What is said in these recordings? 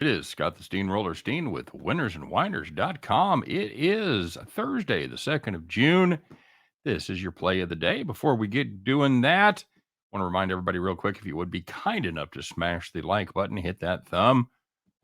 It is Scott the Steehnroller Steen with winnersandwhiners.com. It is Thursday, the 2nd of June. This is your play of the day. Before we get doing that, I want to remind everybody real quick, if you would be kind enough to smash the like button, hit that thumb.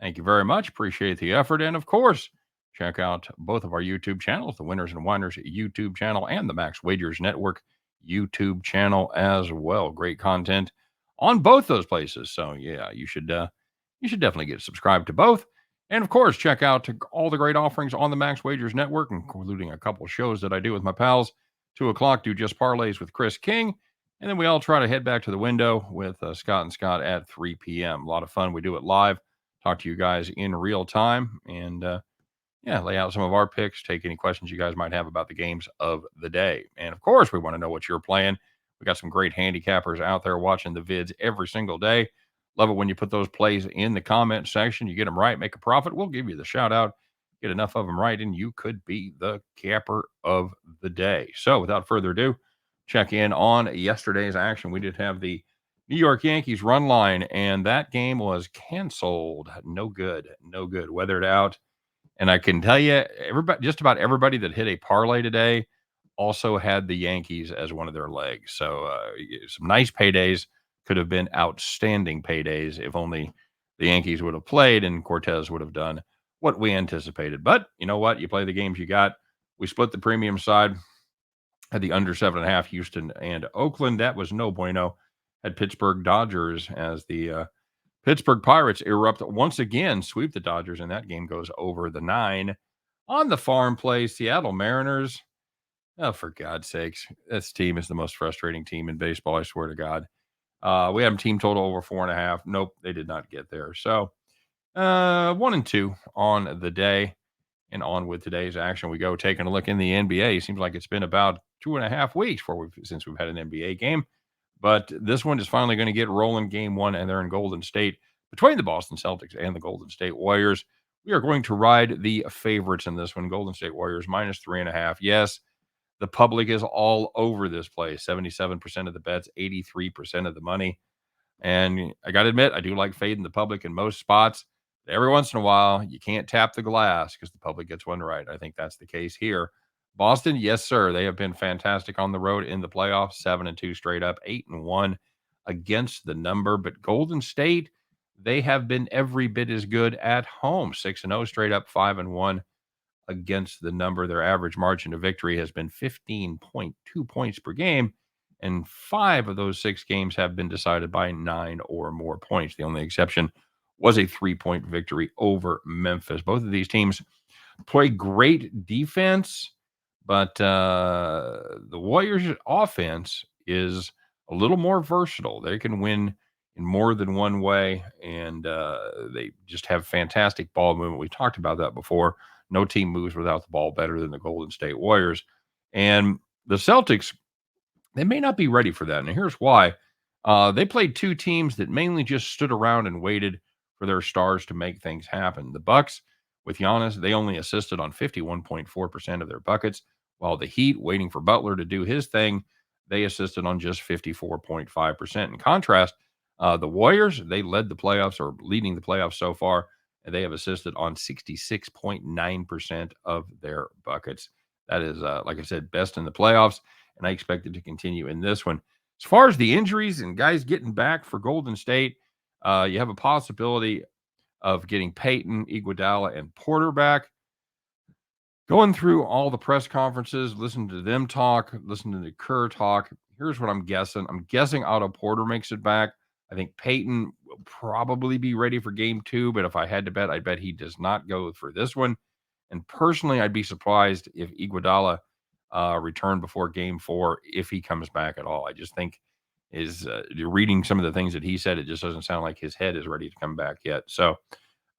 Thank you very much. Appreciate the effort. And of course, check out both of our YouTube channels, the Winners and Whiners YouTube channel and the Max Wagers Network YouTube channel as well. Great content on both those places. So yeah, you should definitely get subscribed to both. And of course, check out all the great offerings on the Max Wagers Network, including a couple shows that I do with my pals. 2 o'clock, do just parlays with Chris King. And then we all try to head back to the window with Scott and Scott at 3 p.m. A lot of fun. We do it live, talk to you guys in real time, and yeah, lay out some of our picks, take any questions you guys might have about the games of the day. And of course, we want to know what you're playing. We got some great handicappers out there watching the vids every single day. Love it when you put those plays in the comment section. You get them right, make a profit. We'll give you the shout out. Get enough of them right, and you could be the capper of the day. So, without further ado, check in on yesterday's action. We did have the New York Yankees run line, and that game was canceled. No good. No good. Weathered out. And I can tell you, everybody, just about everybody that hit a parlay today also had the Yankees as one of their legs. So some nice paydays, could have been outstanding paydays if only the Yankees would have played and Cortez would have done what we anticipated. But you know what? You play the games you got. We split the premium side, had the under 7.5 Houston and Oakland. That was no bueno. Had Pittsburgh Dodgers as the Pittsburgh Pirates erupt once again, sweep the Dodgers, and that game goes over the 9. On the farm play, Seattle Mariners. Oh, for God's sakes. This team is the most frustrating team in baseball, I swear to God. We have a team total over 4.5. Nope, they did not get there. So 1-2 on the day. And on with today's action, we go taking a look in the NBA. Seems like it's been about 2.5 weeks since we've had an NBA game. But this one is finally going to get rolling game one, and they're in Golden State between the Boston Celtics and the Golden State Warriors. We are going to ride the favorites in this one. Golden State Warriors -3.5. Yes, the public is all over this play. 77% of the bets, 83% of the money. And I got to admit, I do like fading the public in most spots. Every once in a while, you can't tap the glass because the public gets one right. I think that's the case here. Boston, yes, sir. They have been fantastic on the road in the playoffs, 7-2 straight up, 8-1 against the number. But Golden State, they have been every bit as good at home, 6-0 straight up, 5-1 against the number. Their average margin of victory has been 15.2 points per game, and 5 of those 6 games have been decided by 9 or more points. The only exception was a 3-point victory over Memphis. Both of these teams play great defense, but the Warriors' offense is a little more versatile. They can win in more than one way, and they just have fantastic ball movement. We talked about that before. No team moves without the ball better than the Golden State Warriors. And the Celtics, they may not be ready for that. And here's why. They played 2 teams that mainly just stood around and waited for their stars to make things happen. The Bucks, with Giannis, they only assisted on 51.4% of their buckets, while the Heat, waiting for Butler to do his thing, they assisted on just 54.5%. In contrast, the Warriors, they led the playoffs or leading the playoffs so far, and they have assisted on 66.9% of their buckets. That is, like I said, best in the playoffs, and I expect it to continue in this one. As far as the injuries and guys getting back for Golden State, you have a possibility of getting Peyton, Iguodala, and Porter back. Going through all the press conferences, listening to them talk, listening to Kerr talk, here's what I'm guessing. I'm guessing Otto Porter makes it back. I think Peyton will probably be ready for game 2, but if I had to bet, I'd bet he does not go for this one. And personally, I'd be surprised if Iguodala returned before game 4, if he comes back at all. I just think reading some of the things that he said, it just doesn't sound like his head is ready to come back yet. So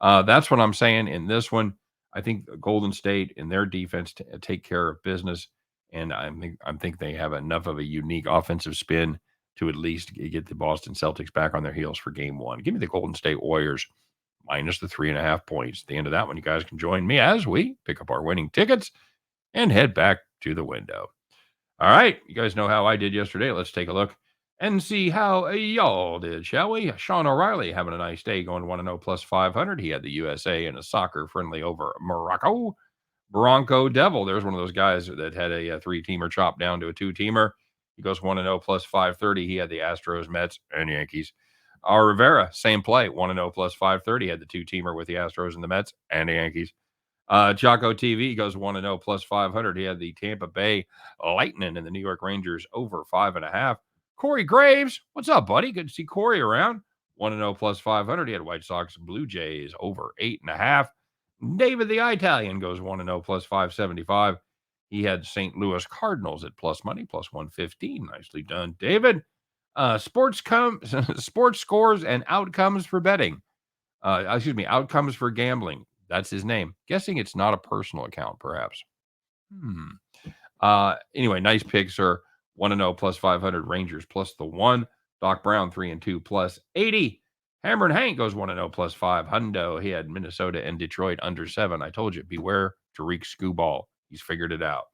that's what I'm saying in this one. I think Golden State and their defense take care of business, and I think they have enough of a unique offensive spin to at least get the Boston Celtics back on their heels for game 1. Give me the Golden State Warriors minus the 3.5 points. At the end of that one, you guys can join me as we pick up our winning tickets and head back to the window. All right, you guys know how I did yesterday. Let's take a look and see how y'all did, shall we? Sean O'Reilly having a nice day going 1-0 plus 500. He had the USA in a soccer friendly over Morocco. Bronco Devil, there's one of those guys that had a three-teamer chopped down to a two-teamer. He goes 1-0 plus 530. He had the Astros, Mets, and Yankees. Rivera, same play, 1-0 plus 530. Had the two-teamer with the Astros and the Mets and the Yankees. Jocko TV goes 1-0 plus 500. He had the Tampa Bay Lightning and the New York Rangers over 5.5. Corey Graves, what's up, buddy? Good to see Corey around. 1-0 plus 500. He had White Sox Blue Jays over 8.5. David the Italian goes 1-0 plus 575. He had St. Louis Cardinals at plus money, plus 115. Nicely done, David. Sports scores and outcomes for betting. Outcomes for gambling. That's his name. Guessing it's not a personal account, perhaps. Anyway, nice pick, sir. 1-0 plus 500. Rangers plus the 1. Doc Brown 3-2 plus 80. Hammer and Hank goes 1-0 plus 5. Hundo, he had Minnesota and Detroit under 7. I told you, beware Tariq Skubal. He's figured it out.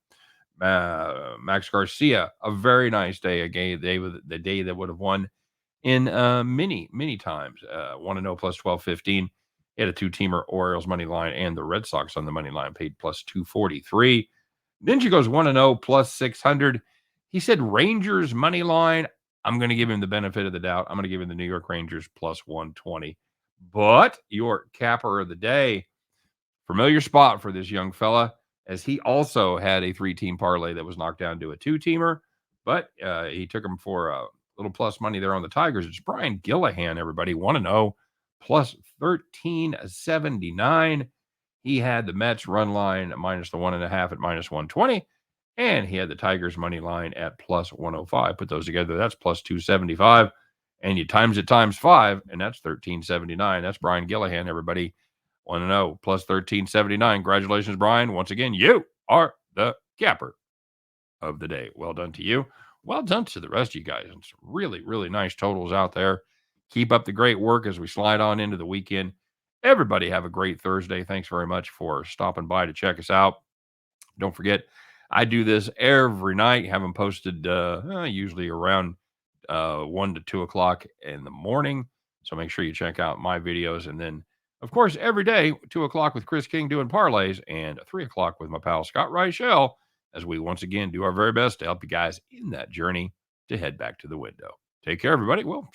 Max Garcia, a very nice day. Again, the day that would have won in many times. 1-0 plus 12.15. He had a two-teamer, Orioles money line, and the Red Sox on the money line, paid plus 243. Ninja goes 1-0 plus 600. He said Rangers money line. I'm going to give him the benefit of the doubt. I'm going to give him the New York Rangers plus 120. But your capper of the day, familiar spot for this young fella, as he also had a three-team parlay that was knocked down to a two-teamer, but he took him for a little plus money there on the Tigers. It's Brian Gillihan, everybody. 1-0 plus 1379. He had the Mets run line minus the 1.5 at minus 120. And he had the Tigers money line at plus 105. Put those together, that's plus 275. And you times it times 5, and that's 1379. That's Brian Gillihan, everybody. 1-0 plus 1379. Congratulations, Brian. Once again, you are the capper of the day. Well done to you. Well done to the rest of you guys. It's really, really nice totals out there. Keep up the great work as we slide on into the weekend. Everybody have a great Thursday. Thanks very much for stopping by to check us out. Don't forget, I do this every night. Have them posted usually around 1 to 2 o'clock in the morning. So make sure you check out my videos. And then, of course, every day, 2 o'clock with Chris King doing parlays and 3 o'clock with my pal Scott Reichel, as we once again do our very best to help you guys in that journey to head back to the window. Take care, everybody. We'll